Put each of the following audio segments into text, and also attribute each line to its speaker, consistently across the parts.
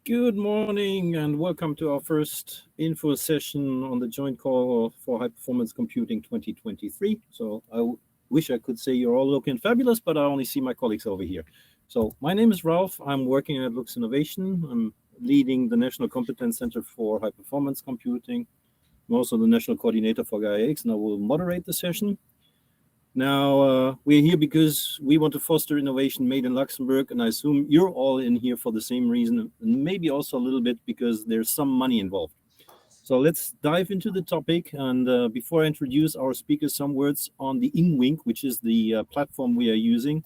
Speaker 1: Good morning and welcome to our first info session on the Joint Call for High Performance Computing 2023. So I wish I could say you're all looking fabulous, but I only see my colleagues over here. So my name is Ralph. I'm working at Luxinnovation. I'm leading the National Competence Center for High Performance Computing. I'm also the National Coordinator for GaiaX, and I will moderate the session. Now, we're here because we want to foster innovation made in Luxembourg, and I assume you're all in here for the same reason, and maybe also a little bit because there's some money involved. So let's dive into the topic, and before I introduce our speakers, some words on the InWink, which is the platform we are using,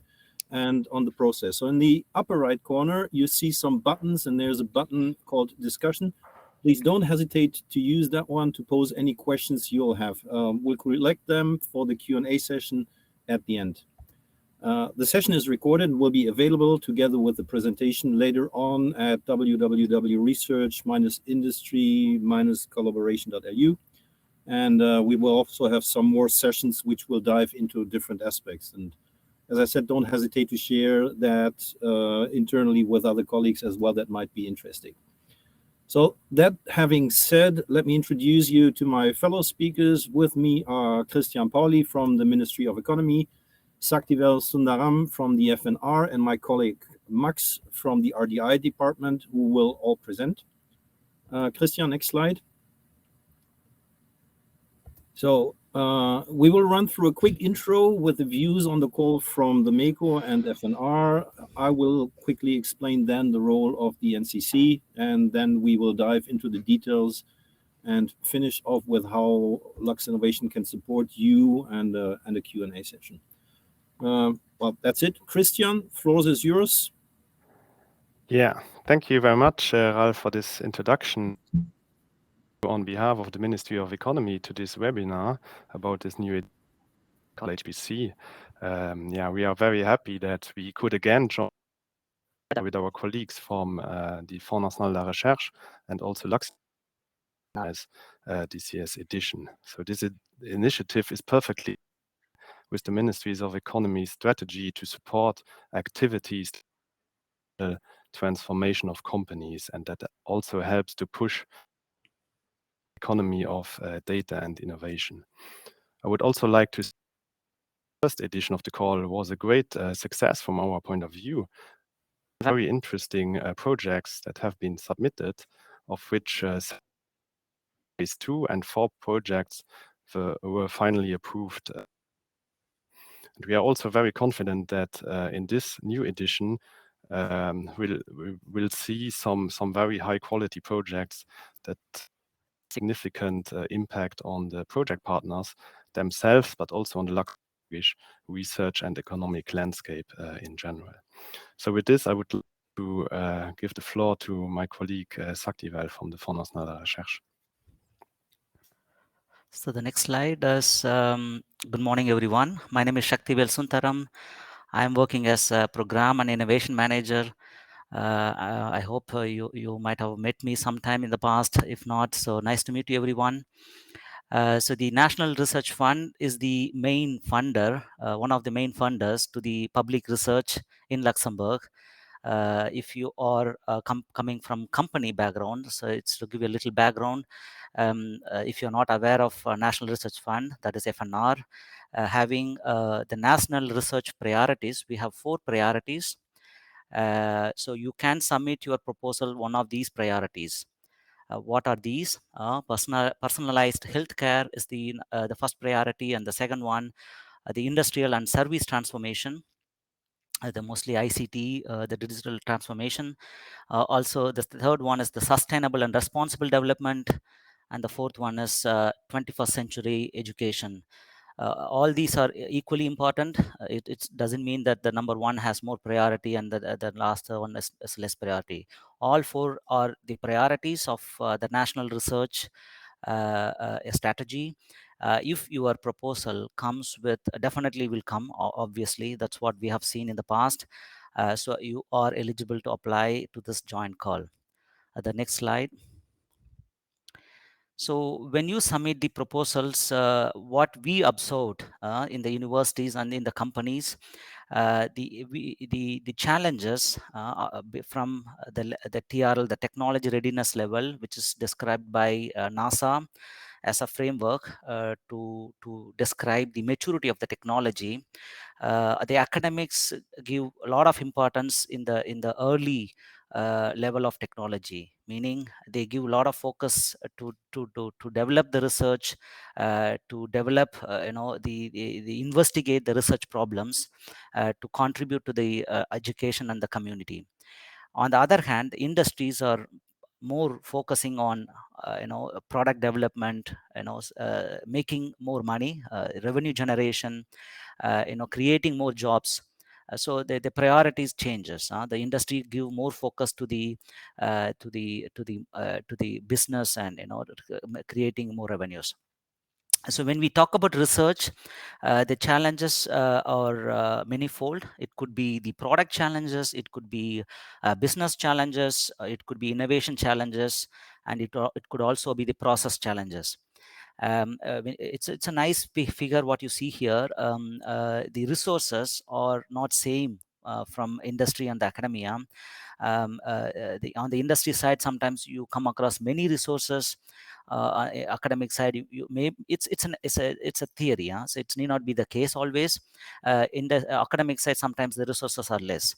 Speaker 1: and on the process. So in the upper right corner, you see some buttons, and there's a button called Discussion. Please don't hesitate to use that one to pose any questions you'll have. We'll collect them for the Q&A session at the end. The session is recorded and will be available together with the presentation later on at www.research-industry-collaboration.lu. And we will also have some more sessions which will dive into different aspects. And as I said, don't hesitate to share that internally with other colleagues as well. That might be interesting. So that having said, let me introduce you to my fellow speakers. With me are Christian Pauli from the Ministry of Economy, Saktivel Sundaram from the FNR, and my colleague Max from the RDI department, who will all present. Christian, next slide. So we will run through a quick intro with the views on the call from the MECO and FNR. I will quickly explain then the role of the NCC, and then we will dive into the details and finish off with how Luxinnovation can support you and a Q&A session. Well, that's it. Christian, floor is yours.
Speaker 2: Yeah, thank you very much, Ralph, for this introduction. On behalf of the Ministry of Economy to this webinar about this new Call HPC. Yeah, we are very happy that we could again join with our colleagues from the Fonds National de la Recherche and also Lux as this year's edition. So this initiative is perfectly with the Ministries of Economy strategy to support activities transformation of companies, and that also helps to push economy of data and innovation. I would also like to say the first edition of the call was a great success from our point of view. Very interesting projects that have been submitted, of which phase 2 and 4 projects were finally approved. And we are also very confident that in this new edition, we'll see some very high quality projects that significant impact on the project partners themselves, but also on the Luxembourgish research and economic landscape in general. So with this, I would like to give the floor to my colleague Saktivel from the Fonds National de la Recherche.
Speaker 3: So the next slide is, good morning, everyone. My name is Saktivel Sundaram. I'm working as a Program and Innovation Manager. I hope you might have met me sometime in the past. If not, so nice to meet you, everyone. So the National Research Fund is the main funder, one of the main funders to the public research in Luxembourg. If you are coming from company background, so it's to give you a little background. If you're not aware of National Research Fund, that is FNR, having the national research priorities, we have 4 priorities. So you can submit your proposal one of these priorities. What are these? Personalized healthcare is the first priority, and the second one, the industrial and service transformation. The mostly ICT, the digital transformation. Also, the third one is the sustainable and responsible development, and the fourth one is 21st century education. All these are equally important. It doesn't mean that the number one has more priority and the last one is less priority. All 4 are the priorities of the national research strategy. If your proposal comes with, definitely will come, obviously, that's what we have seen in the past. So you are eligible to apply to this joint call. The next slide. So when you submit the proposals, what we observed in the universities and in the companies, the challenges from the TRL, the technology readiness level, which is described by NASA as a framework to describe the maturity of the technology. The academics give a lot of importance in the early level of technology, meaning they give a lot of focus to develop the research, to develop the investigate the research problems, to contribute to the education and the community. On the other hand, the industries are more focusing on product development, making more money, revenue generation, creating more jobs. So the priorities changes. The industry give more focus to the business and creating more revenues. So when we talk about research, the challenges are manifold. It could be the product challenges, it could be business challenges, it could be innovation challenges, and it could also be the process challenges. It's a nice figure what you see here. The resources are not same from industry and the academia. On the industry side, sometimes you come across many resources. Academic side, you may it's a theory, so it need not be the case always. In the academic side, sometimes the resources are less.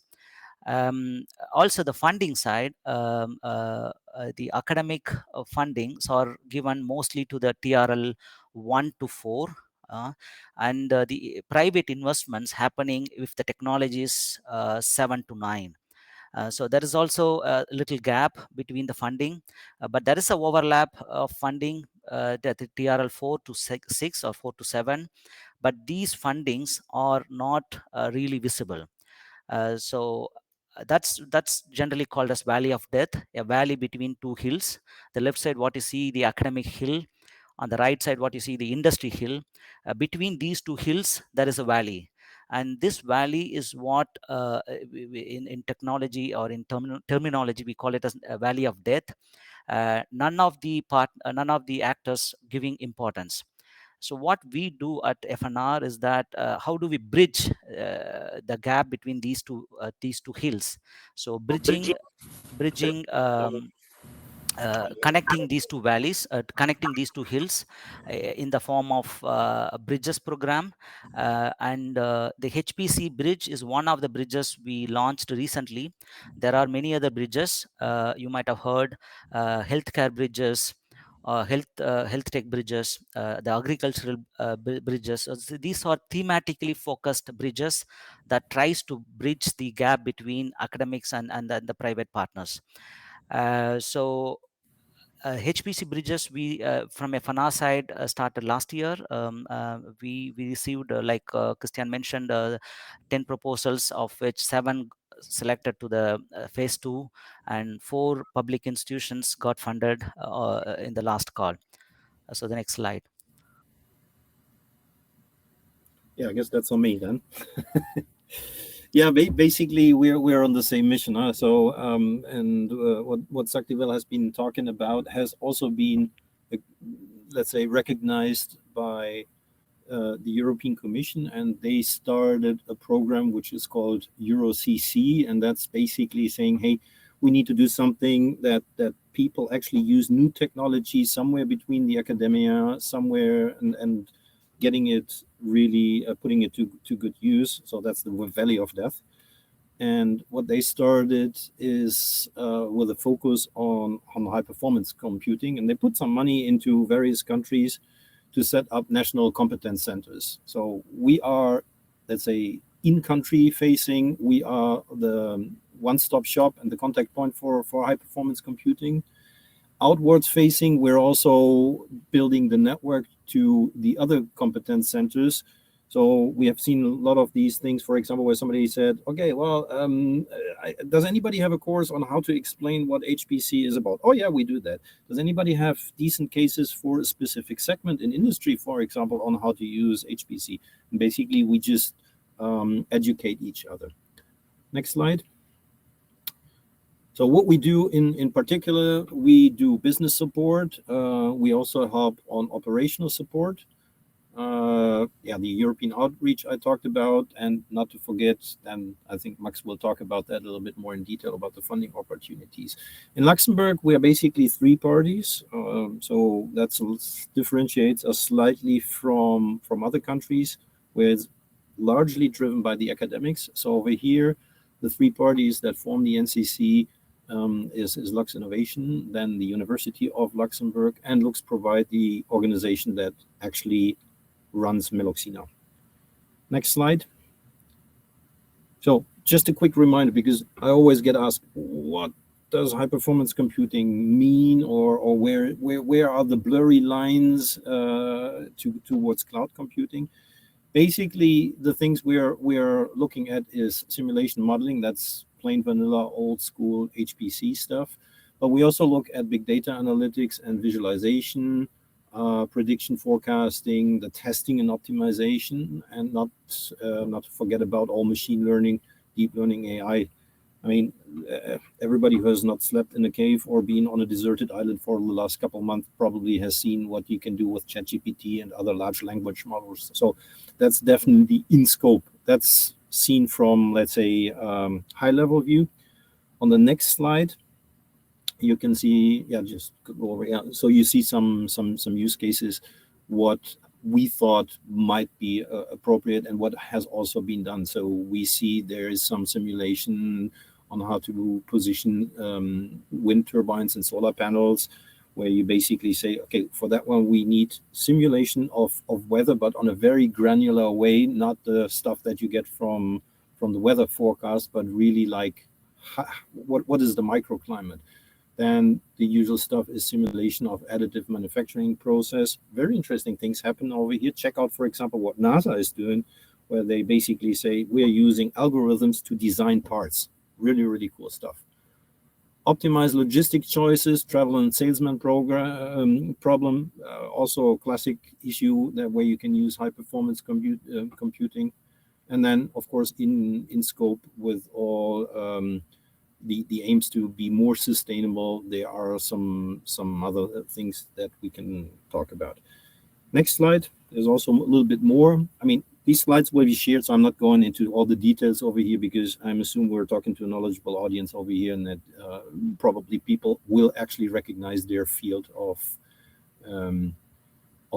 Speaker 3: Also the funding side, the academic fundings are given mostly to the TRL 1 to 4, and the private investments happening with the technologies 7 to 9. So there is also a little gap between the funding, but there is a overlap of funding, that the TRL 4 to 6 or 4 to 7, but these fundings are not really visible. So that's generally called as valley of death, a valley between two hills. The left side, what you see, the academic hill. On the right side, what you see, the industry hill. Between these two hills, there is a valley. And this valley is what in technology or in terminology, we call it as a valley of death. None of the actors giving importance. So what we do at FNR is that how do we bridge the gap between these two hills? So bridging connecting these two valleys, connecting these two hills in the form of a bridges program. And the HPC bridge is one of the bridges we launched recently. There are many other bridges. You might have heard healthcare bridges, health tech bridges, the agricultural bridges. So these are thematically focused bridges that tries to bridge the gap between academics and the private partners. So HPC bridges, we from FNR side started last year. We received, like Christian mentioned, 10 proposals, of which 7 selected to the phase 2, and 4 public institutions got funded in the last call. So the next slide.
Speaker 1: Yeah, I guess that's on me then. Yeah, basically we're on the same mission. So and what Saktivel has been talking about has also been, let's say, recognized by the European Commission, and they started a program which is called EuroCC, and that's basically saying, hey, we need to do something that people actually use new technology somewhere between the academia, somewhere, and getting it really putting it to good use. So that's the valley of death. And what they started is with a focus on high performance computing, and they put some money into various countries to set up national competence centers. So we are, let's say, in-country facing. We are the one-stop shop and the contact point for high performance computing. Outwards facing, we're also building the network to the other competence centers. So we have seen a lot of these things, for example, where somebody said, okay, well, does anybody have a course on how to explain what HPC is about? Oh, yeah, we do that. Does anybody have decent cases for a specific segment in industry, for example, on how to use HPC? And basically, we just educate each other. Next slide. So what we do in particular, we do business support. We also help on operational support. The European outreach I talked about, and not to forget, and I think Max will talk about that a little bit more in detail about the funding opportunities. In Luxembourg, we are basically 3 parties, so that differentiates us slightly from other countries, where it's largely driven by the academics. So over here, the 3 parties that form the NCC is Luxinnovation, then the University of Luxembourg, and Lux provide the organization that actually runs Meloxina. Next slide. So just a quick reminder, because I always get asked, what does high performance computing mean, or where are the blurry lines towards cloud computing? Basically, the things we are looking at is simulation modeling. That's plain vanilla, old school HPC stuff. But we also look at big data analytics and visualization, prediction forecasting, the testing and optimization, and not to forget about all machine learning, deep learning, AI. I mean, everybody who has not slept in a cave or been on a deserted island for the last couple of months probably has seen what you can do with ChatGPT and other large language models. So that's definitely in scope. That's seen from, let's say, high level view. On the next slide, you can see, just go over. So you see some use cases, what we thought might be appropriate and what has also been done. So we see there is some simulation on how to position wind turbines and solar panels, where you basically say, okay, for that one we need simulation of weather, but on a very granular way, not the stuff that you get from the weather forecast, but really like what is the microclimate. Then the usual stuff is simulation of additive manufacturing process. Very interesting things happen over here. Check out, for example, what NASA is doing, where they basically say we are using algorithms to design parts. Really, really cool stuff. Optimize logistic choices, travel and salesman problem. Also a classic issue that where you can use high performance computing. And then, of course, in scope with all the aims to be more sustainable, there are some other things that we can talk about. Next slide. There's also a little bit more. I mean, these slides will be shared, so I'm not going into all the details over here, because I'm assuming we're talking to a knowledgeable audience over here, and that probably people will actually recognize their field of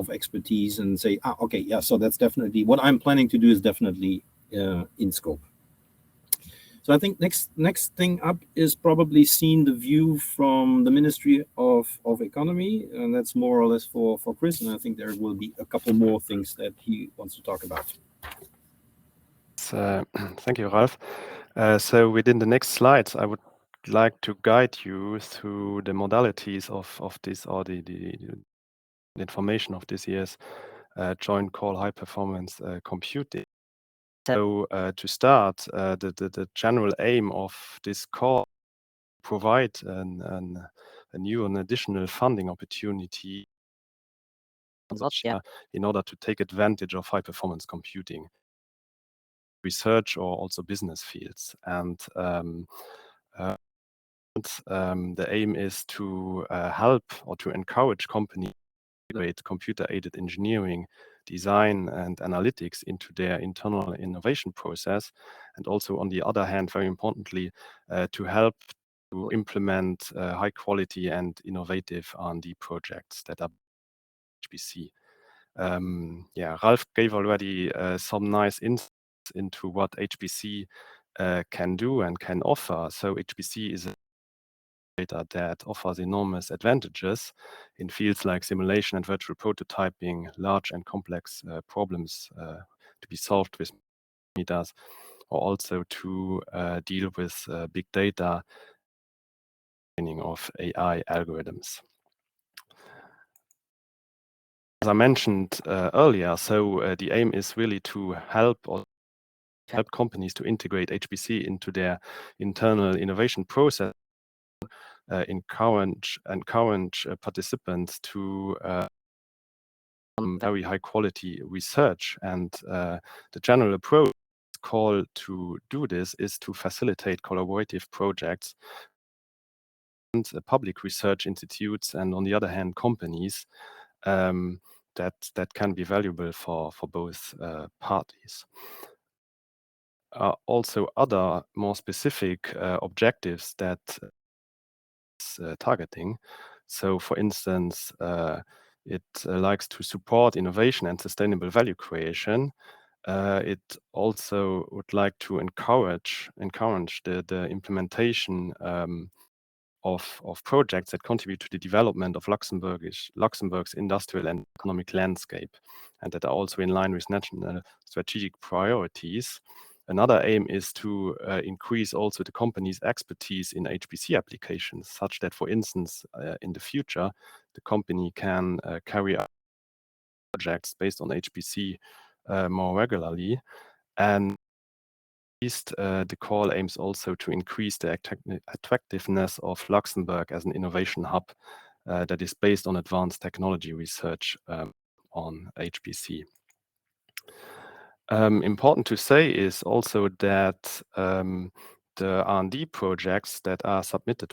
Speaker 1: expertise and say, okay, yeah, so that's definitely what I'm planning to do, is definitely in scope. So I think next thing up is probably seeing the view from the Ministry of Economy, and that's more or less for Chris, and I think there will be a couple more things that he wants to talk about.
Speaker 2: Thank you, Ralph. So within the next slides, I would like to guide you through the modalities of this, or the information of this year's Joint Call High Performance Computing. So to start, the general aim of this call, provide a new and additional funding opportunity in order to take advantage of high performance computing, research, or also business fields. And the aim is to help or to encourage companies to integrate computer-aided engineering, design, and analytics into their internal innovation process, and also, on the other hand, very importantly, to help to implement high quality and innovative R&D projects that are HPC. Ralph gave already some nice insights into what HPC can do and can offer. So HPC is a data that offers enormous advantages in fields like simulation and virtual prototyping, large and complex problems to be solved with meters, or also to deal with big data of AI algorithms. As I mentioned earlier, so the aim is really to help companies to integrate HPC into their internal innovation process, encourage participants to very high quality research. And the general approach call to do this is to facilitate collaborative projects public research institutes, and on the other hand, companies that can be valuable for both parties. Also, other more specific objectives that it's targeting. So, for instance, it likes to support innovation and sustainable value creation. It also would like to encourage the implementation of projects that contribute to the development of Luxembourg's industrial and economic landscape, and that are also in line with national strategic priorities. Another aim is to increase also the company's expertise in HPC applications, such that, for instance, in the future, the company can carry out projects based on HPC more regularly. And the call aims also to increase the attractiveness of Luxembourg as an innovation hub that is based on advanced technology research on HPC. Important to say is also that the R&D projects that are submitted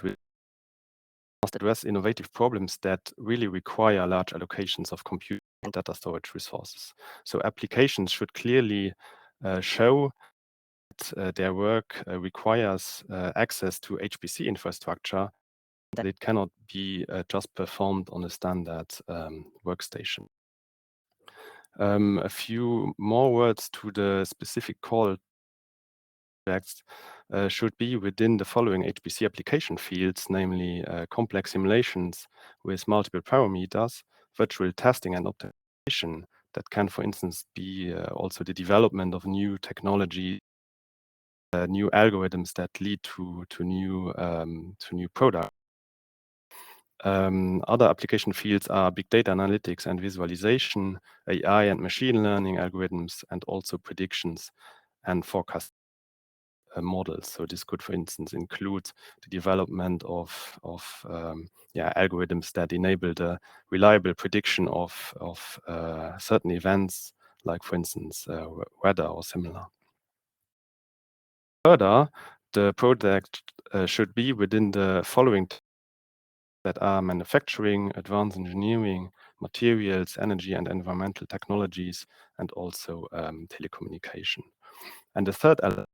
Speaker 2: must address innovative problems that really require large allocations of compute and data storage resources. So applications should clearly show their work requires access to HPC infrastructure, that it cannot be just performed on a standard workstation. A few more words to the specific call projects should be within the following HPC application fields, namely complex simulations with multiple parameters, virtual testing and optimization that can, for instance, be also the development of new technology, new algorithms that lead to new products. Other application fields are big data analytics and visualization, AI and machine learning algorithms, and also predictions and forecast models. So this could, for instance, include the development of algorithms that enable the reliable prediction of certain events, like, for instance, weather or similar. Further, the project should be within the following that are manufacturing, advanced engineering, materials, energy and environmental technologies, and also telecommunication. And the third element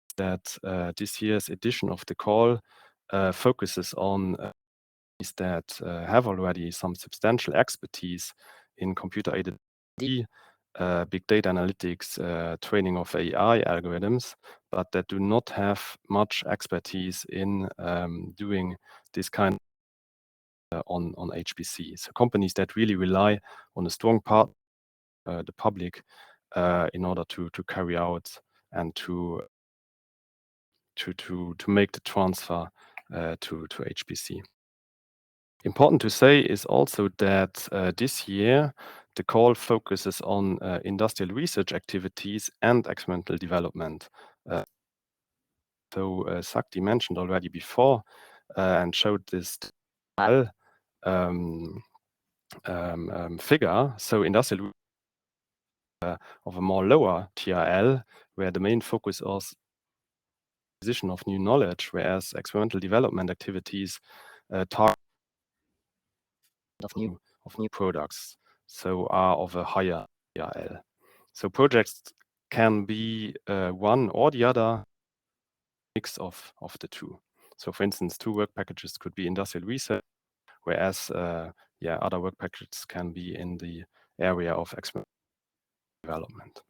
Speaker 2: is that this year's edition of the call focuses on companies that have already some substantial expertise in computer-aided big data analytics, training of AI algorithms, but that do not have much expertise in doing this kind on HPC. So companies that really rely on a strong part, the public, in order to carry out and to make the transfer to HPC. Important to say is also that this year the call focuses on industrial research activities and experimental development. So Sakti mentioned already before and showed this figure. So industrial of a more lower TRL, where the main focus is acquisition of new knowledge, whereas experimental development activities target of new products, so are of a higher TRL. So projects can be one or the other, mix of the two. So for instance, two work packages could be industrial research, whereas other work packages can be in the area of experimental development.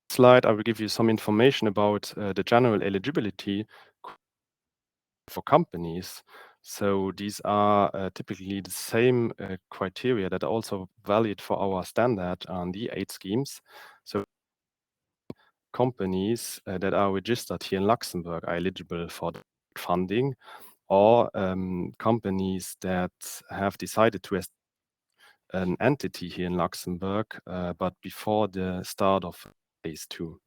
Speaker 2: Slide, I will give you some information about the general eligibility for companies. So these are typically the same criteria that are also valid for our standard R&D aid schemes. So companies that are registered here in Luxembourg are eligible for the funding, or companies that have decided to establish an entity here in Luxembourg, but before the start of phase 2.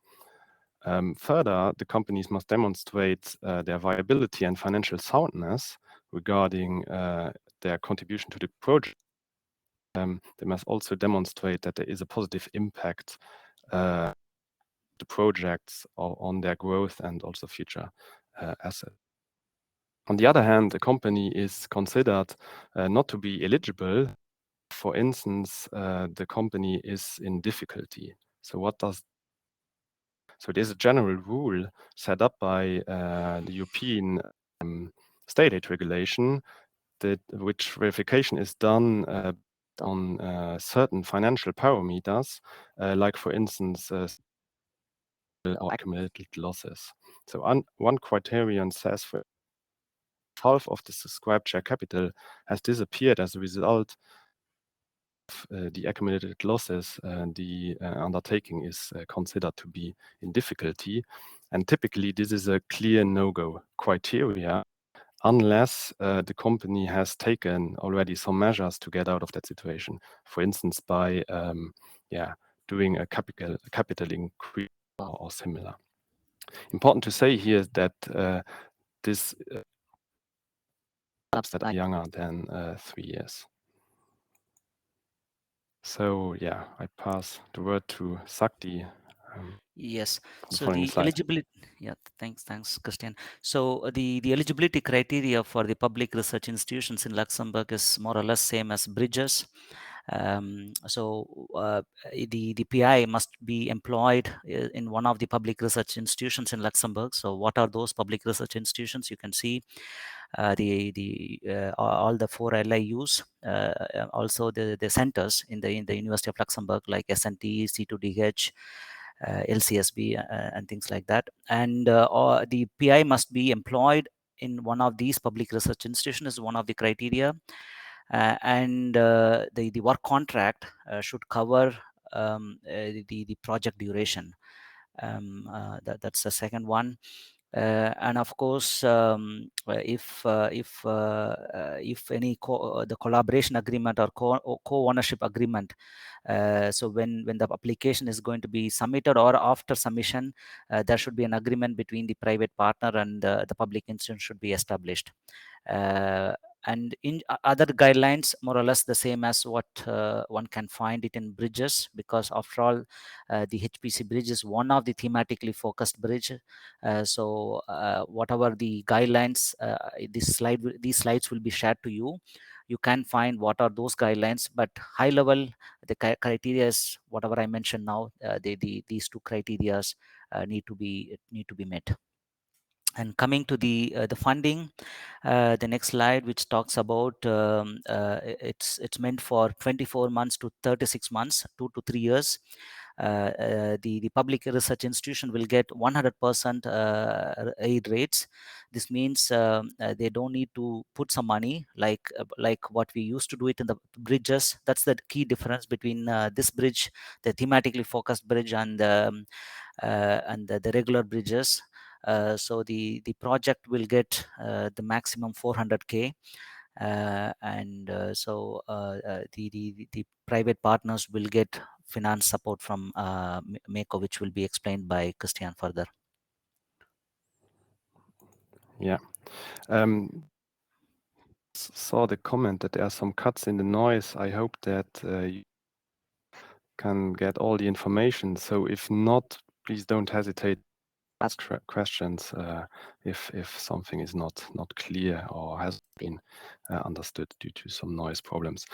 Speaker 2: Further, the companies must demonstrate their viability and financial soundness regarding their contribution to the project. They must also demonstrate that there is a positive impact the projects on their growth and also future assets. On the other hand, the company is considered not to be eligible. For instance, the company is in difficulty. So there's a general rule set up by the European state aid regulation which verification is done on certain financial parameters, like for instance, or accumulated losses. So one criterion says for half of the subscribed share capital has disappeared as a result of the accumulated losses, the undertaking is considered to be in difficulty. And typically this is a clear no-go criteria unless the company has taken already some measures to get out of that situation. For instance, by doing a capital increase or similar. Important to say here is that this that are younger than 3 years. So yeah, I pass the word to Sakti.
Speaker 3: Yes. So
Speaker 2: following
Speaker 3: the
Speaker 2: slide.
Speaker 3: eligibility, yeah, thanks, Christian. So the eligibility criteria for the public research institutions in Luxembourg is more or less same as bridges. The PI must be employed in one of the public research institutions in Luxembourg. So what are those public research institutions? You can see all the 4 LIUs, also the centers in the University of Luxembourg, like SNT, C2DH, LCSB, and things like that. And the PI must be employed in one of these public research institutions is one of the criteria. And the work contract should cover the project duration. That's the second one. And of course, if any the collaboration agreement or co-ownership agreement, so when the application is going to be submitted or after submission, there should be an agreement between the private partner and the public institution should be established. And in other guidelines, more or less the same as what one can find it in bridges, because after all, the HPC bridge is one of the thematically focused bridge. So whatever the guidelines, these slides will be shared to you. You can find what are those guidelines, but high level, the criteria is whatever I mentioned now. These 2 criteria need to be met. And coming to the funding, the next slide, which talks about it's meant for 24 months to 36 months, 2 to 3 years. The public research institution will get 100% aid rates. This means they don't need to put some money like what we used to do it in the bridges. That's the key difference between this bridge, the thematically focused bridge, and the regular bridges. So the project will get the maximum 400K. So the private partners will get finance support from MECO, which will be explained by Christian further.
Speaker 2: Yeah. Saw the comment that there are some cuts in the noise. I hope that you can get all the information. So if not, please don't hesitate to ask questions if something is not clear or has been understood due to some noise problems.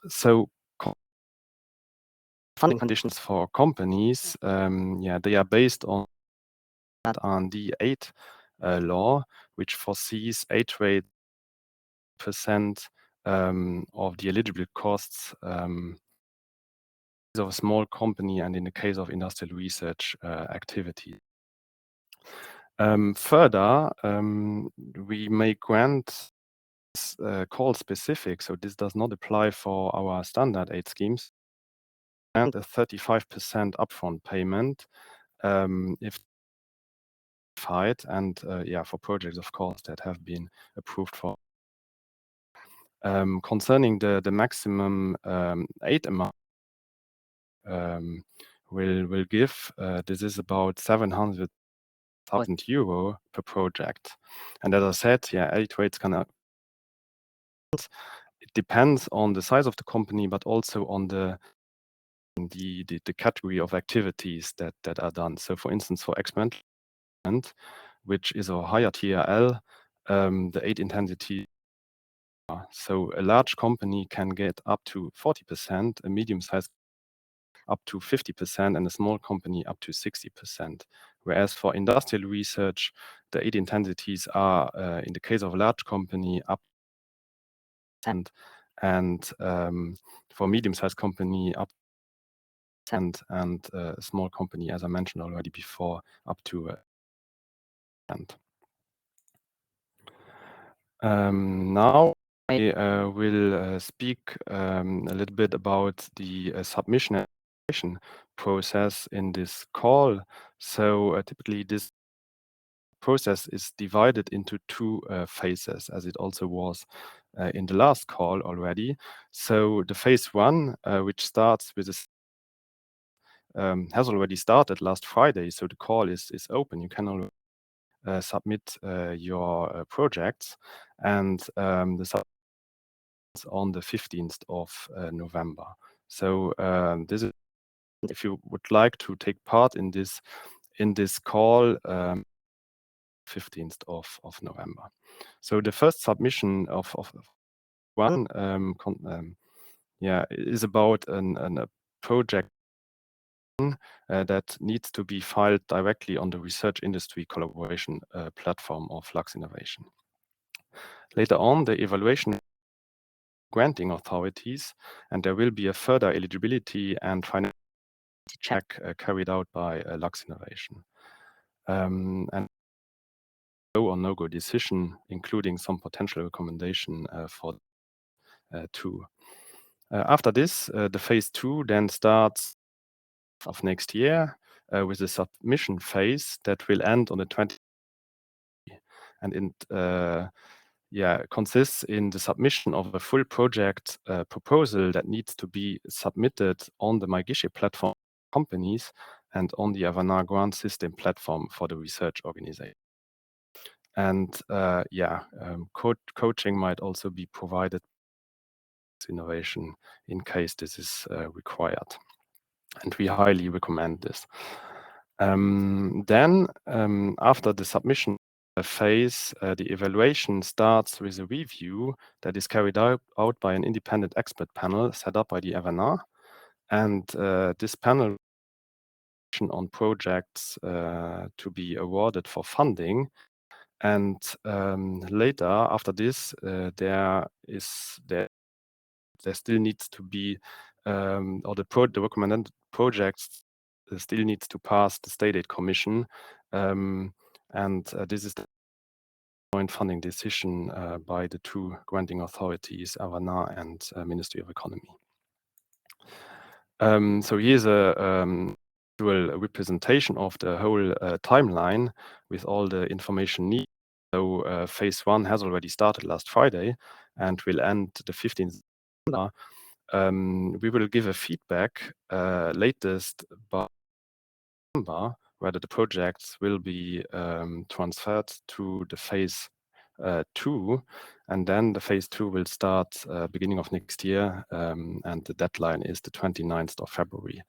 Speaker 2: So funding conditions for companies, they are based on the 8 law, which foresees 8% of the eligible costs of a small company and in the case of industrial research activity. Further, we may grant call specific, so this does not apply for our standard aid schemes, and a 35% upfront payment if fight and for projects, of course, that have been approved for. Concerning the maximum aid amount will give, this is about 700,000 euro per project. And as I said, aid rates can it depends on the size of the company, but also on the the category of activities that are done. So, for instance, for experimental, which is a higher TRL, the 8 intensity. So a large company can get up to 40%, a medium-sized up to 50%, and a small company up to 60%. Whereas for industrial research, the 8 intensities are, in the case of a large company, up and for medium-sized company up and a small company, as I mentioned already before, up to and. Now I will speak a little bit about the submission process in this call. So typically this process is divided into 2 phases, as it also was in the last call already. So the phase 1, which starts with this, has already started last Friday, so the call is open. You can already submit your projects, and the submission is on the 15th of November. So this is, if you would like to take part in this call, 15th of November. So the first submission of one is about a project that needs to be filed directly on the research industry collaboration platform of Luxinnovation. Later on, the evaluation granting authorities, and there will be a further eligibility and financial check carried out by Luxinnovation. And go or no-go decision, including some potential recommendation for 2. After this, the phase 2 then starts of next year with the submission phase that will end on the 20th, and consists in the submission of a full project proposal that needs to be submitted on the MyGuichet platform companies and on the Avanar grant system platform for the research organization. And coaching might also be provided innovation in case this is required, and we highly recommend this. Then after the submission phase, the evaluation starts with a review that is carried out by an independent expert panel set up by the Avanar, and this panel on projects to be awarded for funding. And later, after this, there still needs to be, or the recommended projects still needs to pass the State Aid Commission, and this is the joint funding decision by the 2 granting authorities, Avanar and Ministry of Economy. So here's a representation of the whole timeline with all the information needed. So phase 1 has already started last Friday and will end the 15th. We will give a feedback latest by November whether the projects will be transferred to the phase 2, and then the phase 2 will start beginning of next year, and the deadline is the 29th of February.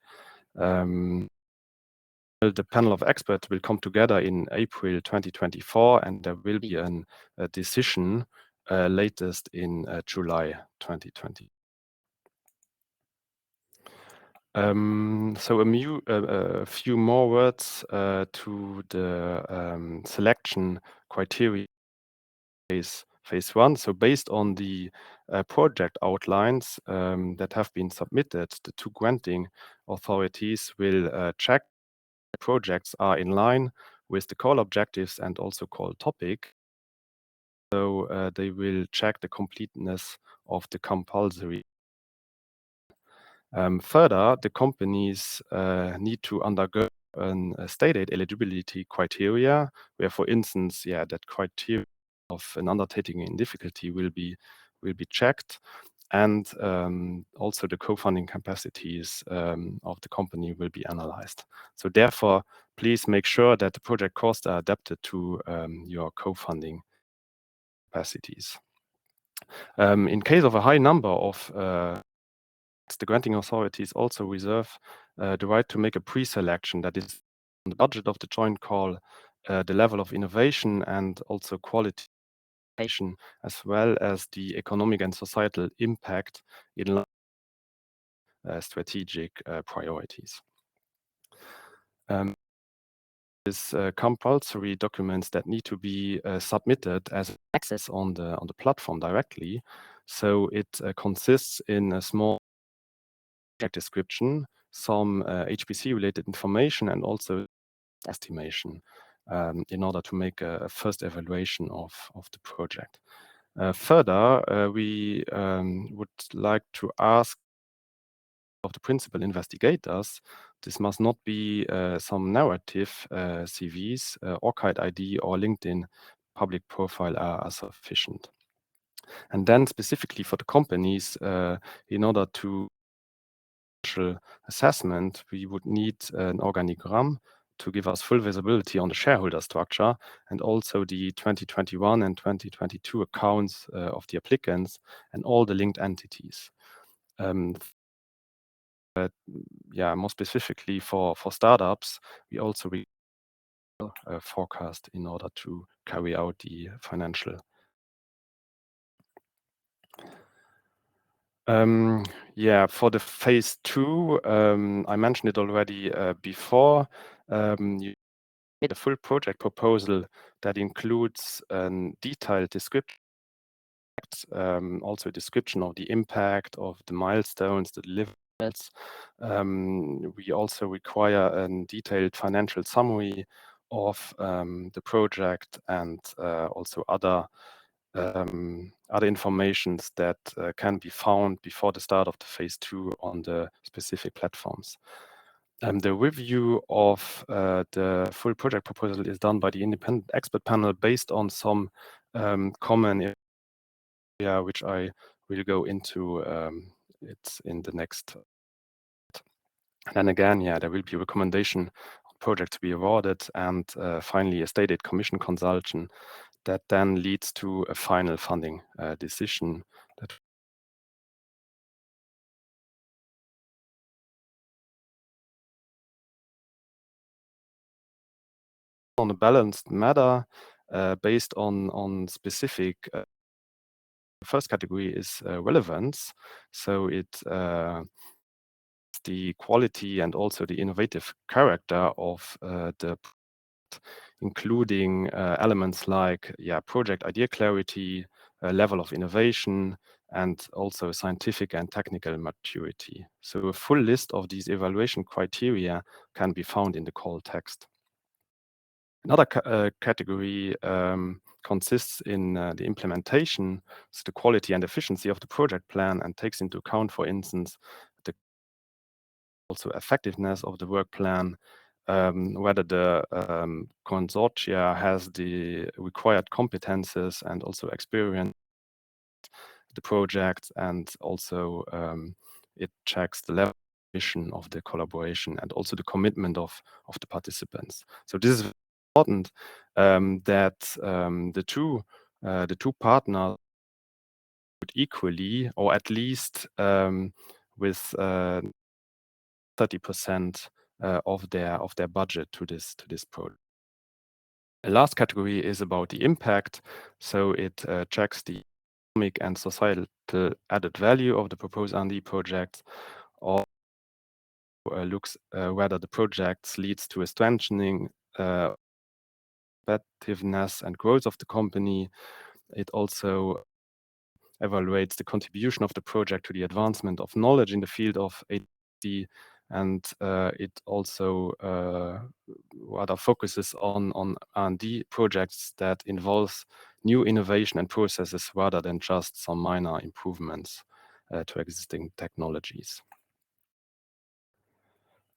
Speaker 2: The panel of experts will come together in April 2024, and there will be a decision latest in July 2020. So a few more words to the selection criteria phase 1. So based on the project outlines that have been submitted, the 2 granting authorities will check projects are in line with the call objectives and also call topic. So they will check the completeness of the compulsory. Further, the companies need to undergo a state aid eligibility criteria, where, for instance, that criteria of an undertaking in difficulty will be checked, and also the co-funding capacities of the company will be analyzed. So therefore, please make sure that the project costs are adapted to your co-funding capacities. In case of a high number of the granting authorities also reserve the right to make a pre-selection that is on the budget of the joint call, the level of innovation and also quality, as well as the economic and societal impact in line with strategic priorities. Is compulsory documents that need to be submitted as access on the platform directly. So it consists in a small project description, some HPC related information, and also estimation in order to make a first evaluation of the project. Further, we would like to ask of the principal investigators, this must not be some narrative CVs, ORCID ID or LinkedIn public profile are sufficient. And then specifically for the companies, in order to assessment, we would need an organigram to give us full visibility on the shareholder structure and also the 2021 and 2022 accounts of the applicants and all the linked entities. More specifically for startups, we also forecast in order to carry out the financial. For the phase 2, I mentioned it already before. You get a full project proposal that includes a detailed description, also a description of the impact of the milestones, the deliverables. We also require a detailed financial summary of the project and also other informations that can be found before the start of the phase 2 on the specific platforms. The review of the full project proposal is done by the independent expert panel based on some common area, which I will go into it's in the next. And then again, there will be a recommendation on project to be awarded and finally a state aid commission consultation that then leads to a final funding decision. That on a balanced matter based on specific. First category is relevance, so it the quality and also the innovative character of the including elements like project idea clarity, level of innovation, and also scientific and technical maturity. So a full list of these evaluation criteria can be found in the call text. Another category consists in the implementation, so the quality and efficiency of the project plan, and takes into account, for instance, the also effectiveness of the work plan, whether the consortia has the required competences and also experience the project, and also it checks the level of the collaboration and also the commitment of the participants. So this is important that the two partners would equally, or at least with 30% of their budget to this project. The last category is about the impact. So it checks the economic and societal added value of the proposed R&D project, or looks whether the project leads to a strengthening competitiveness and growth of the company. It also evaluates the contribution of the project to the advancement of knowledge in the field of AD, and it also rather focuses on R&D projects that involve new innovation and processes rather than just some minor improvements to existing technologies.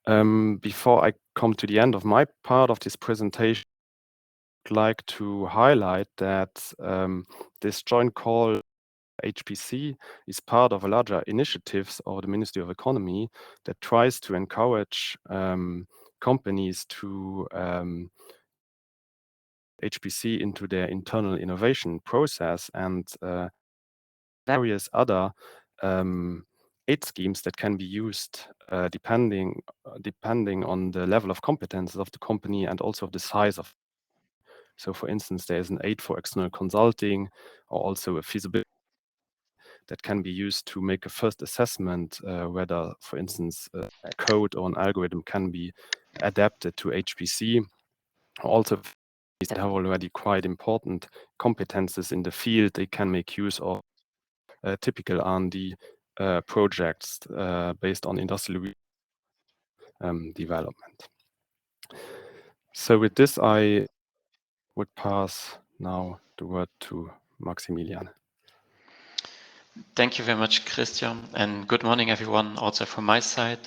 Speaker 2: Before I come to the end of my part of this presentation, I'd like to highlight that this joint call HPC is part of a larger initiatives of the Ministry of Economy that tries to encourage companies to HPC into their internal innovation process, and various other aid schemes that can be used depending on the level of competences of the company and also of the size of. So, for instance, there is an aid for external consulting, or also a feasibility that can be used to make a first assessment whether, for instance, a code or an algorithm can be adapted to HPC. Also, these that have already quite important competences in the field, they can make use of typical R&D projects based on industrial development. So with this, I would pass now the word to Maximilian.
Speaker 4: Thank you very much, Christian, and good morning, everyone, also from my side.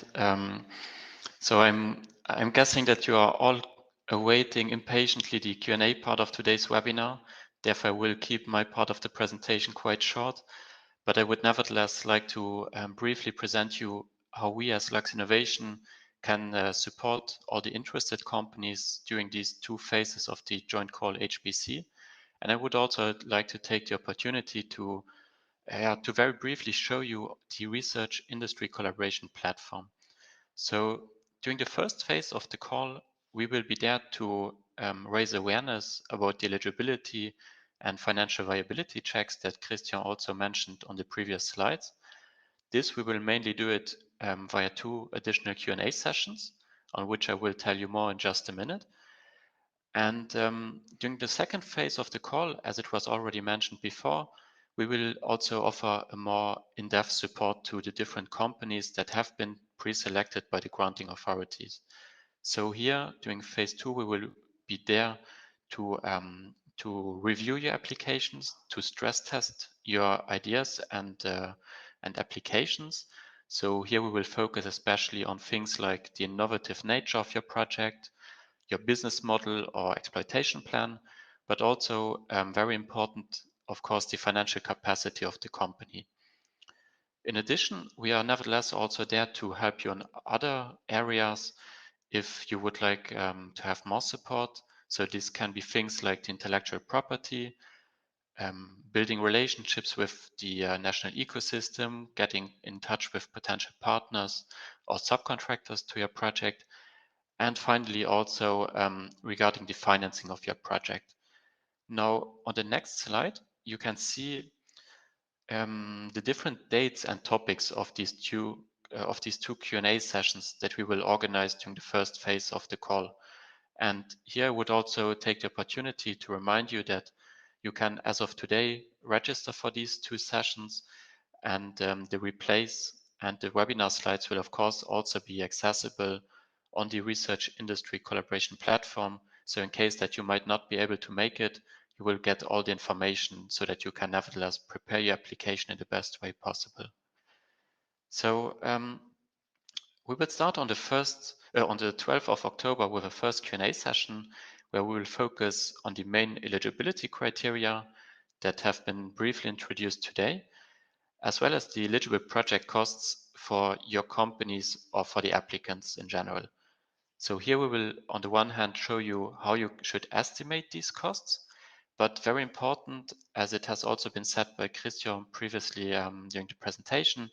Speaker 4: So I'm guessing that you are all awaiting impatiently the Q&A part of today's webinar. Therefore, I will keep my part of the presentation quite short, but I would nevertheless like to briefly present you how we as Luxinnovation can support all the interested companies during these two phases of the Joint Call HPC. And I would also like to take the opportunity to very briefly show you the research industry collaboration platform. So during the first phase of the call, we will be there to raise awareness about the eligibility and financial viability checks that Christian also mentioned on the previous slides. This we will mainly do it via 2 additional Q&A sessions, on which I will tell you more in just a minute. And during the second phase of the call, as it was already mentioned before, we will also offer a more in-depth support to the different companies that have been pre-selected by the granting authorities. So here, during phase 2, we will be there to review your applications, to stress test your ideas and applications. So here we will focus especially on things like the innovative nature of your project, your business model or exploitation plan, but also very important, of course, the financial capacity of the company. In addition, we are nevertheless also there to help you in other areas if you would like to have more support. So this can be things like the intellectual property, building relationships with the national ecosystem, getting in touch with potential partners or subcontractors to your project, and finally also regarding the financing of your project. Now on the next slide, you can see the different dates and topics of these two Q&A sessions that we will organize during the first phase of the call. And here I would also take the opportunity to remind you that you can, as of today, register for these 2 sessions, and the replays and the webinar slides will of course also be accessible on the research industry collaboration platform. So in case that you might not be able to make it, you will get all the information so that you can nevertheless prepare your application in the best way possible. So we will start on the 12th of October with a first Q&A session where we will focus on the main eligibility criteria that have been briefly introduced today, as well as the eligible project costs for your companies or for the applicants in general. So here we will, on the one hand, show you how you should estimate these costs, but very important, as it has also been said by Christian previously during the presentation,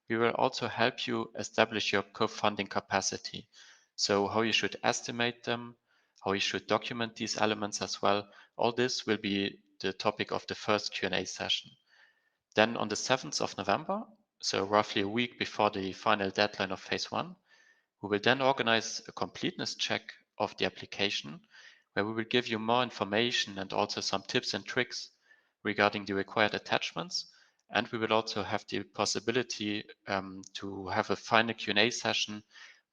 Speaker 4: we will also help you establish your co-funding capacity. So how you should estimate them, how you should document these elements as well. All this will be the topic of the first Q&A session. Then on the 7th of November, so roughly a week before the final deadline of phase 1, we will then organize a completeness check of the application, where we will give you more information and also some tips and tricks regarding the required attachments. And we will also have the possibility to have a final Q&A session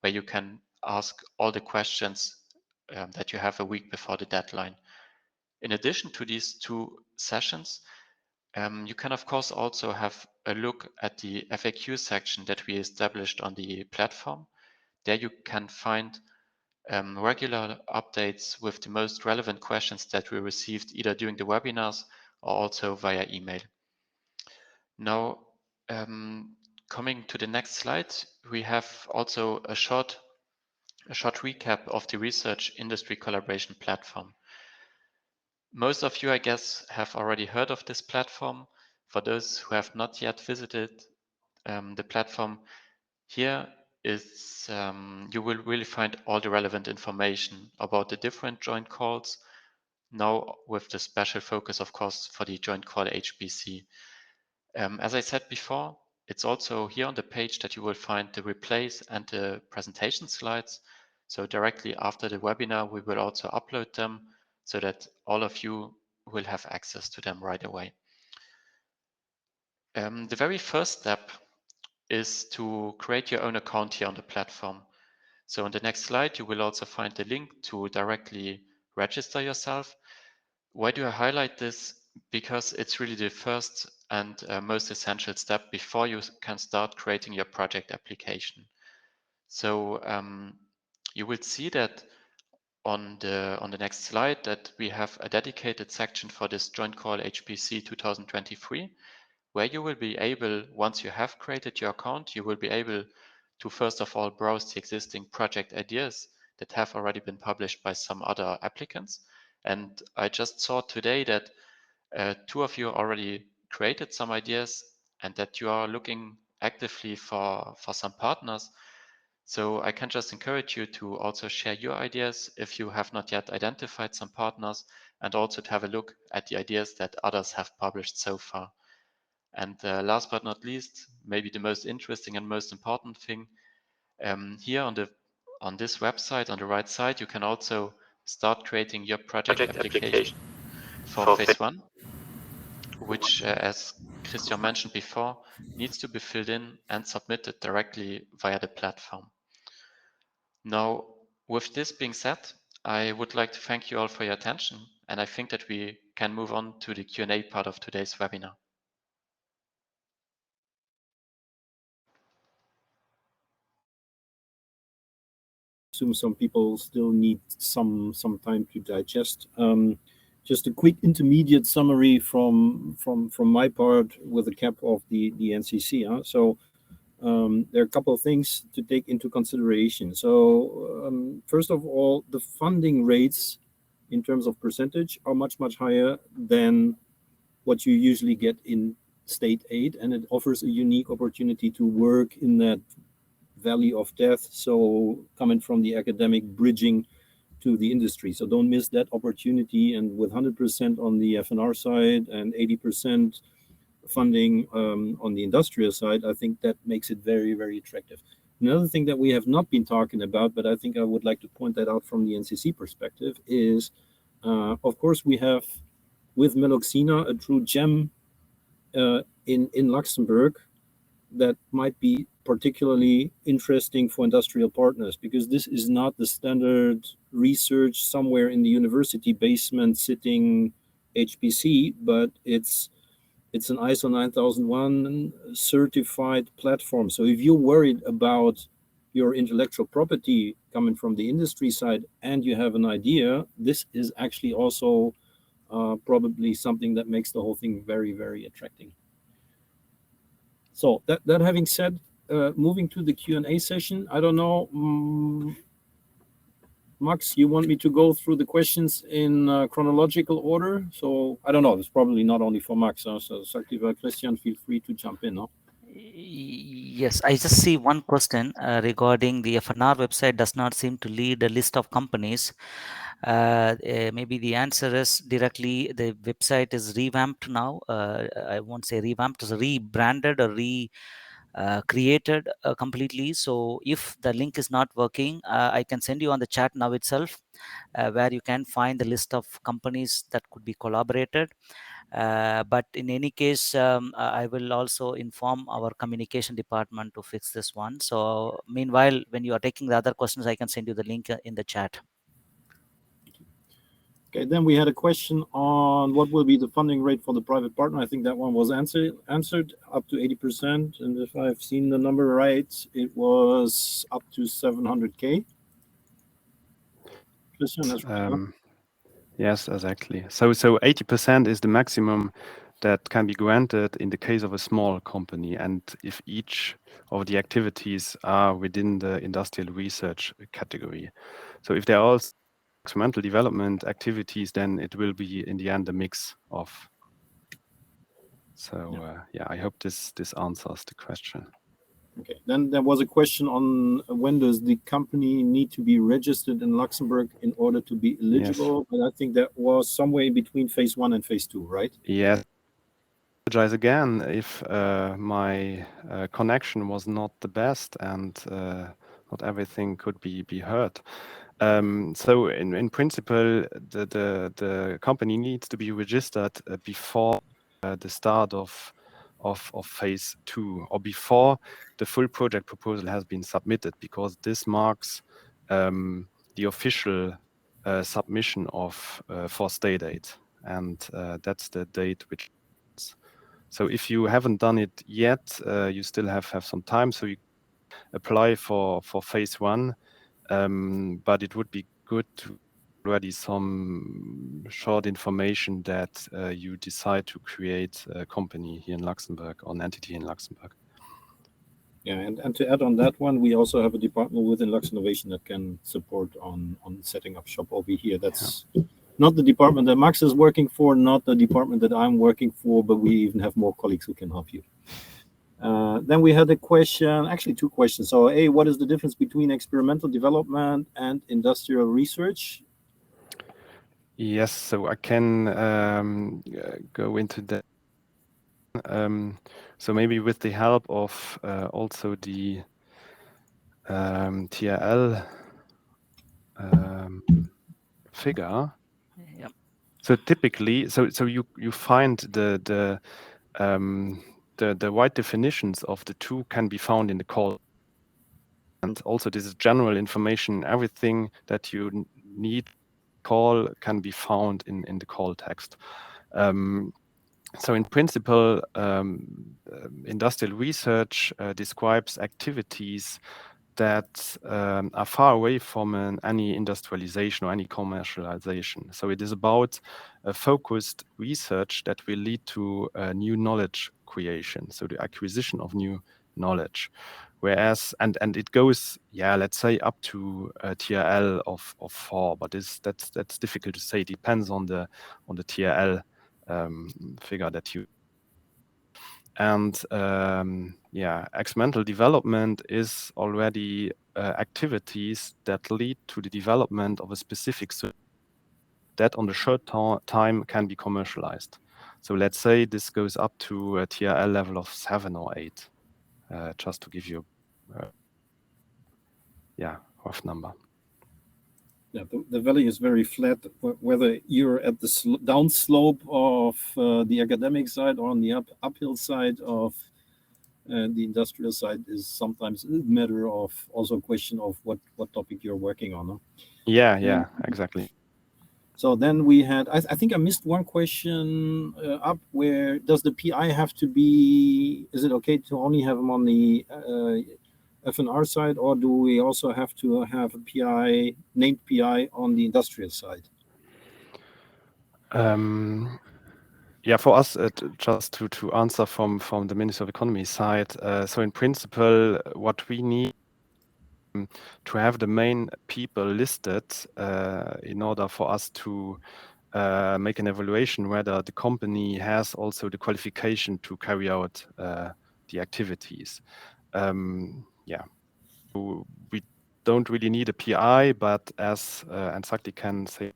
Speaker 4: where you can ask all the questions that you have a week before the deadline. In addition to these 2 sessions, you can of course also have a look at the FAQ section that we established on the platform. There you can find regular updates with the most relevant questions that we received either during the webinars or also via email. Now, coming to the next slide, we have also a short recap of the research industry collaboration platform. Most of you, I guess, have already heard of this platform. For those who have not yet visited, the platform. Here is you will really find all the relevant information about the different joint calls, now with the special focus, of course, for the Joint Call HPC. As I said before, it's also here on the page that you will find the replays and the presentation slides. So directly after the webinar, we will also upload them so that all of you will have access to them right away. The very first step is to create your own account here on the platform. So on the next slide, you will also find the link to directly register yourself. Why do I highlight this? Because it's really the first and most essential step before you can start creating your project application. So you will see that on the next slide that we have a dedicated section for this Joint Call HPC 2023, where you will be able, once you have created your account, you will be able to first of all browse the existing project ideas that have already been published by some other applicants. And I just saw today that 2 of you already created some ideas and that you are looking actively for some partners. So I can just encourage you to also share your ideas if you have not yet identified some partners, and also to have a look at the ideas that others have published so far. And last but not least, maybe the most interesting and most important thing, here on this website on the right side, you can also start creating your project application for phase 1, which, as Christian mentioned before, needs to be filled in and submitted directly via the platform. Now, with this being said, I would like to thank you all for your attention, and I think that we can move on to the Q&A part of today's webinar.
Speaker 1: Assume some people still need some time to digest. Just a quick intermediate summary from my part with a cap of the NCC. So there are a couple of things to take into consideration. So first of all, the funding rates in terms of percentage are much higher than what you usually get in state aid, and it offers a unique opportunity to work in that valley of death, so coming from the academic bridging to the industry. So don't miss that opportunity. And with 100% on the FNR side and 80% funding on the industrial side, I think that makes it very attractive. Another thing that we have not been talking about, but I think I would like to point that out from the NCC perspective, is of course we have with Meloxina a true gem in Luxembourg that might be particularly interesting for industrial partners, because this is not the standard research somewhere in the university basement sitting HPC, but it's an ISO 9001 certified platform. So if you're worried about your intellectual property coming from the industry side and you have an idea, this is actually also probably something that makes the whole thing very attractive. So that having said, moving to the Q&A session, I don't know, Max, you want me to go through the questions in chronological order? So I don't know, it's probably not only for Max, so Saktiva, Christian, feel free to jump in. No?
Speaker 3: Yes, I just see one question regarding the FNR website does not seem to lead a list of companies. Maybe the answer is directly the website is revamped now. I won't say revamped, it's rebranded or created completely. So if the link is not working, I can send you on the chat now itself, where you can find the list of companies that could be collaborated. But in any case, I will also inform our communication department to fix this one. So meanwhile, when you are taking the other questions, I can send you the link in the chat.
Speaker 1: Okay, then we had a question on what will be the funding rate for the private partner. I think that one was answered up to 80%. And if I've seen the number right, it was up to 700K. Christian, that's right.
Speaker 2: Yes, exactly. So 80% is the maximum that can be granted in the case of a small company, and if each of the activities are within the industrial research category. So if there are also experimental development activities, then it will be in the end a mix of. So yeah, I hope this answers the question.
Speaker 1: Okay. Then there was a question on when does the company need to be registered in Luxembourg in order to be eligible? But I think that was somewhere in between phase 1 and phase 2, right?
Speaker 2: Yes. Apologize again if my connection was not the best and not everything could be heard. So in principle, the company needs to be registered before the start of phase 2 or before the full project proposal has been submitted, because this marks the official submission of for state aid, and that's the date which. So if you haven't done it yet, you still have some time. So you apply for phase 1, but it would be good to already some short information that you decide to create a company here in Luxembourg or an entity in Luxembourg.
Speaker 1: Yeah, and to add on that one, we also have a department within Luxinnovation that can support on setting up shop over here. That's not the department that Max is working for, not the department that I'm working for, but we even have more colleagues who can help you. Then we had a question, actually 2 questions. So A, what is the difference between experimental development and industrial research?
Speaker 2: Yes, so I can go into that. So maybe with the help of also the TRL figure.
Speaker 3: Yep.
Speaker 2: So typically, so you find the wide definitions of the two can be found in the call, and also this is general information. Everything that you need call can be found in the call text. So in principle, industrial research describes activities that are far away from any industrialization or any commercialization. So it is about a focused research that will lead to new knowledge creation, so the acquisition of new knowledge. Whereas, and it goes, yeah, let's say up to TRL of 4, but that's difficult to say. It depends on the TRL figure that you. And yeah, experimental development is already activities that lead to the development of a specific solution that on the short time can be commercialized. So let's say this goes up to a TRL level of 7 or 8, just to give you yeah, rough number.
Speaker 1: Yeah, the valley is very flat. Whether you're at the downslope of the academic side or on the uphill side of the industrial side is sometimes a matter of also a question of what topic you're working on. Huh?
Speaker 2: Yeah, exactly.
Speaker 1: So then we had, I think I missed one question up where does the PI have to be, is it okay to only have them on the FNR side, or do we also have to have a PI, named PI on the industrial side?
Speaker 2: Yeah, for us, just to answer from the Ministry of Economy side, so in principle, what we need to have the main people listed in order for us to make an evaluation whether the company has also the qualification to carry out the activities. Yeah, so we don't really need a PI, but as and Sakti can say,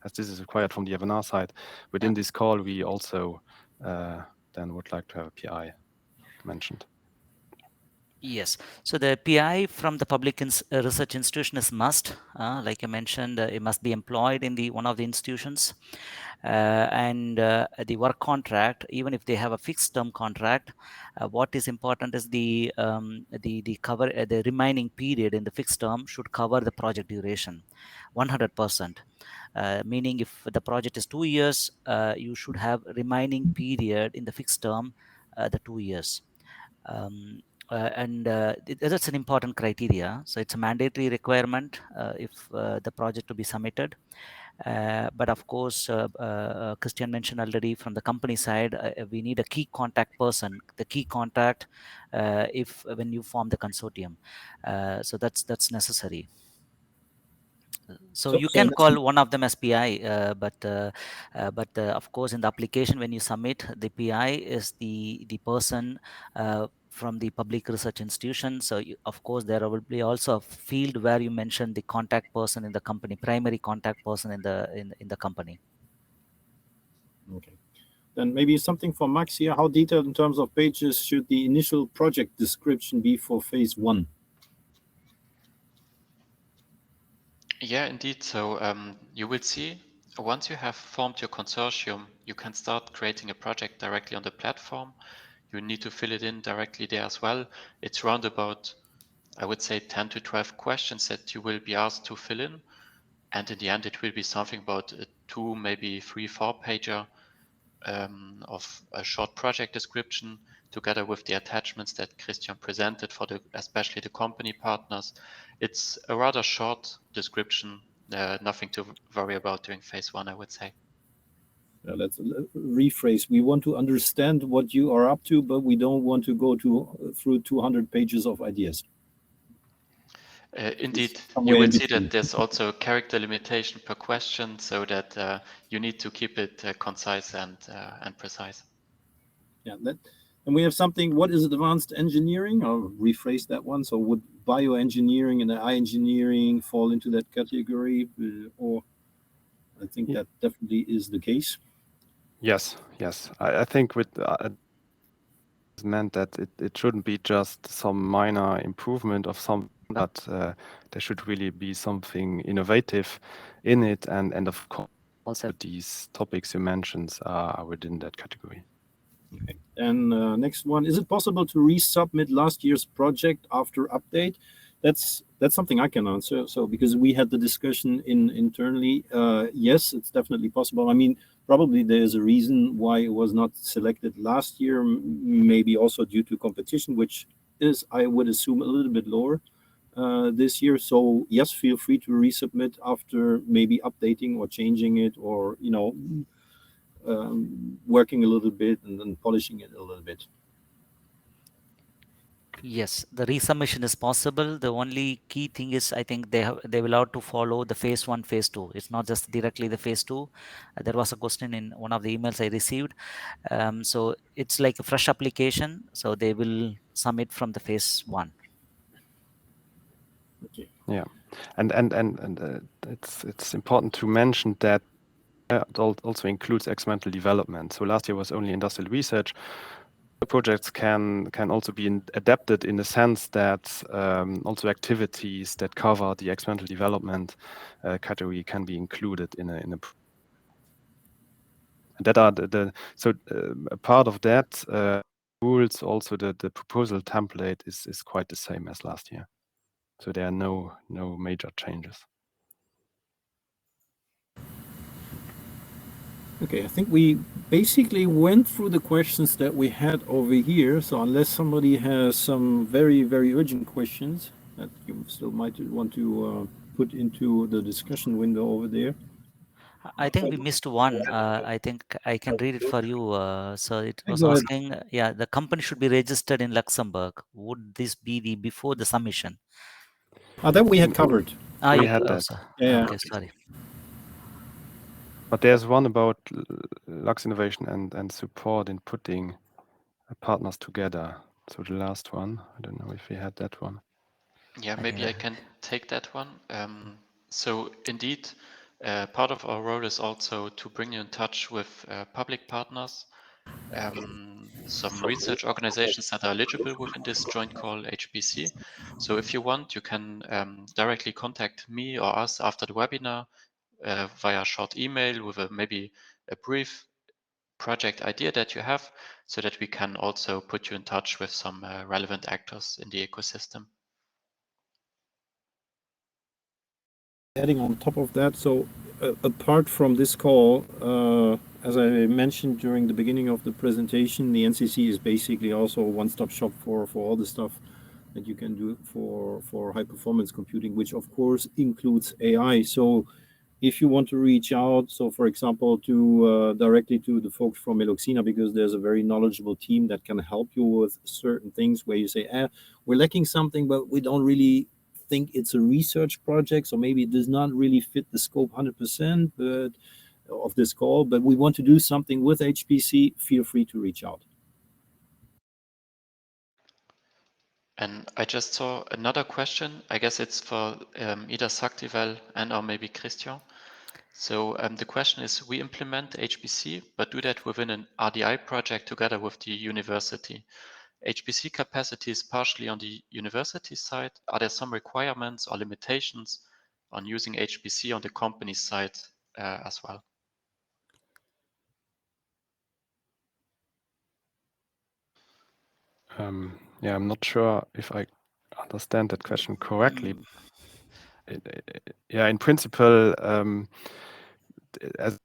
Speaker 2: as this is required from the FNR side, within this call, we also then would like to have a PI mentioned.
Speaker 3: Yes. So the PI from the public research institution is must. Like I mentioned, it must be employed in one of the institutions. And the work contract, even if they have a fixed term contract, what is important is the cover the remaining period in the fixed term should cover the project duration 100%. Meaning if the project is 2 years, you should have remaining period in the fixed term the 2 years. That's an important criteria. So it's a mandatory requirement if the project to be submitted. But of course, Christian mentioned already from the company side, we need a key contact person, the key contact when you form the consortium. So that's necessary. So,
Speaker 1: So-
Speaker 3: you
Speaker 1: so
Speaker 3: can
Speaker 1: in
Speaker 3: call one of them as PI, but of course, in the application when you submit, the PI is the person from the public research institution. So, of course, there will be also a field where you mention the contact person in the company, primary contact person in the company.
Speaker 1: Okay. Then maybe something for Max here. How detailed in terms of pages should the initial project description be for phase 1?
Speaker 4: Yeah, indeed. So you will see once you have formed your consortium, you can start creating a project directly on the platform. You need to fill it in directly there as well. It's round about, I would say, 10 to 12 questions that you will be asked to fill in. And in the end, it will be something about a 2, maybe 3, 4-pager of a short project description together with the attachments that Christian presented for especially the company partners. It's a rather short description, nothing to worry about during phase 1, I would say.
Speaker 1: Let's rephrase. We want to understand what you are up to, but we don't want to go through 200 pages of ideas.
Speaker 4: Indeed,
Speaker 1: Somewhere
Speaker 4: you will
Speaker 1: in
Speaker 4: see
Speaker 1: between.
Speaker 4: that there's also a character limitation per question, so that you need to keep it concise and precise.
Speaker 1: Yeah, and we have something. What is advanced engineering? I'll rephrase that one. So would bioengineering and AI engineering fall into that category, or I think that definitely is the case.
Speaker 2: Yes. I think with meant that it shouldn't be just some minor improvement of some, but there should really be something innovative in it, and of course also these topics you mentioned are within that category.
Speaker 1: Okay. And next one, is it possible to resubmit last year's project after update? That's something I can answer. So because we had the discussion internally, yes, it's definitely possible. I mean, probably there's a reason why it was not selected last year, maybe also due to competition, which is, I would assume, a little bit lower this year. So yes, feel free to resubmit after maybe updating or changing it, or working a little bit and then polishing it a little bit.
Speaker 3: Yes, the resubmission is possible. The only key thing is, I think they will have to follow the phase 1, phase 2. It's not just directly the phase 2. There was a question in one of the emails I received. So it's like a fresh application. So they will submit from the phase 1.
Speaker 1: Okay.
Speaker 2: Yeah, and it's important to mention that it also includes experimental development. So last year was only industrial research. Projects can also be adapted in the sense that also activities that cover the experimental development category can be included in a that are a part of that rules. Also the proposal template is quite the same as last year, so there are no major changes.
Speaker 1: Okay, I think we basically went through the questions that we had over here. So unless somebody has some very, very urgent questions that you still might want to put into the discussion window over there.
Speaker 3: I think we missed one. I think I can read it for you. So it was
Speaker 1: Go ahead.
Speaker 3: asking, yeah, the company should be registered in Luxembourg. Would this be before the submission?
Speaker 1: That we had covered.
Speaker 2: We
Speaker 3: You
Speaker 2: had that.
Speaker 3: also.
Speaker 1: Yeah.
Speaker 3: Okay, sorry.
Speaker 2: But there's one about Luxinnovation and support in putting partners together. So the last one, I don't know if we had that one.
Speaker 4: Yeah, maybe I can take that one. So indeed, part of our role is also to bring you in touch with public partners, some research organizations that are eligible within this Joint Call HPC. So if you want, you can directly contact me or us after the webinar via short email with maybe a brief project idea that you have, so that we can also put you in touch with some relevant actors in the ecosystem.
Speaker 1: Adding on top of that, so apart from this call, as I mentioned during the beginning of the presentation, the NCC is basically also a one-stop shop for all the stuff that you can do for high performance computing, which of course includes AI. So if you want to reach out, so for example, to directly to the folks from Luxina, because there's a very knowledgeable team that can help you with certain things where you say, we're lacking something, but we don't really think it's a research project, so maybe it does not really fit the scope 100%, but of this call, but we want to do something with HPC, feel free to reach out.
Speaker 4: And I just saw another question. I guess it's for either Saktivel and or maybe Christian. So the question is, we implement HPC, but do that within an RDI project together with the university. HPC capacity is partially on the university side. Are there some requirements or limitations on using HPC on the company side as well?
Speaker 2: Yeah, I'm not sure if I understand that question correctly. Yeah, in principle, as a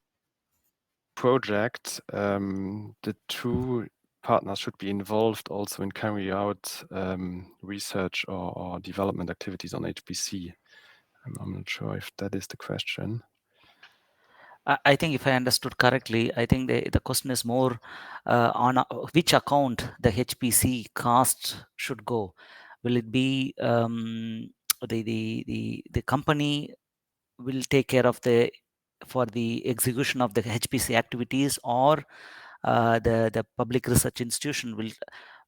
Speaker 2: project, the two partners should be involved also in carrying out research or development activities on HPC. I'm not sure if that is the question.
Speaker 3: I think if I understood correctly, I think the question is more on which account the HPC cost should go. Will it be the company will take care of for the execution of the HPC activities, or the public research institution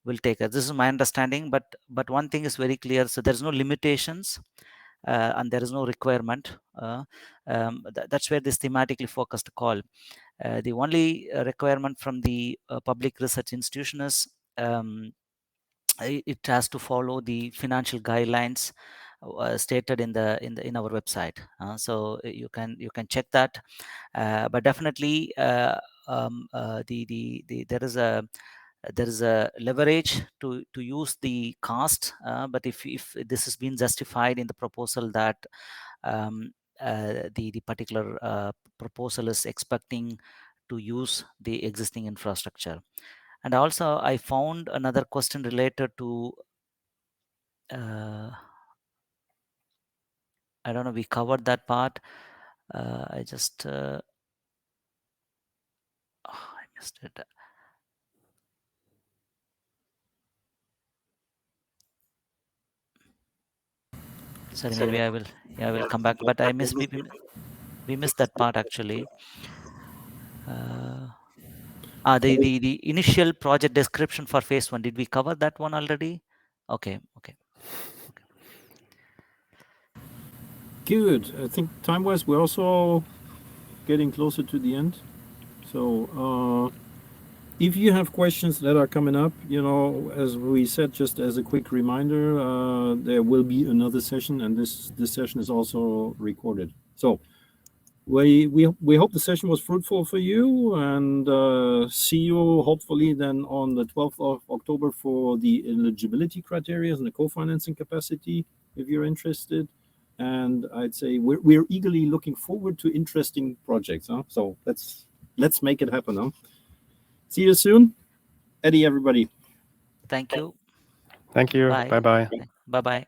Speaker 3: will take it? This is my understanding, but one thing is very clear. So there's no limitations. And there is no requirement. That's where this thematically focused call. The only requirement from the public research institution is it has to follow the financial guidelines stated in our website. So you can check that. But definitely there is a leverage to use the cost, but if this has been justified in the proposal that the particular proposal is expecting to use the existing infrastructure. And also I found another question related to I don't know, we covered that part. I just I missed it. Sorry, maybe I will come back, but we missed that part actually. The initial project description for phase 1, did we cover that one already? Okay.
Speaker 1: Good. I think time-wise, we're also getting closer to the end. So if you have questions that are coming up, as we said, just as a quick reminder, there will be another session, and this session is also recorded. So we hope the session was fruitful for you, and see you hopefully then on the 12th of October for the eligibility criteria and the co-financing capacity, if you're interested. And I'd say we're eagerly looking forward to interesting projects. So let's make it happen. See you soon. Eddie, everybody.
Speaker 3: Thank you.
Speaker 2: Thank you.
Speaker 3: Bye.
Speaker 2: Bye-bye.
Speaker 3: Bye-bye.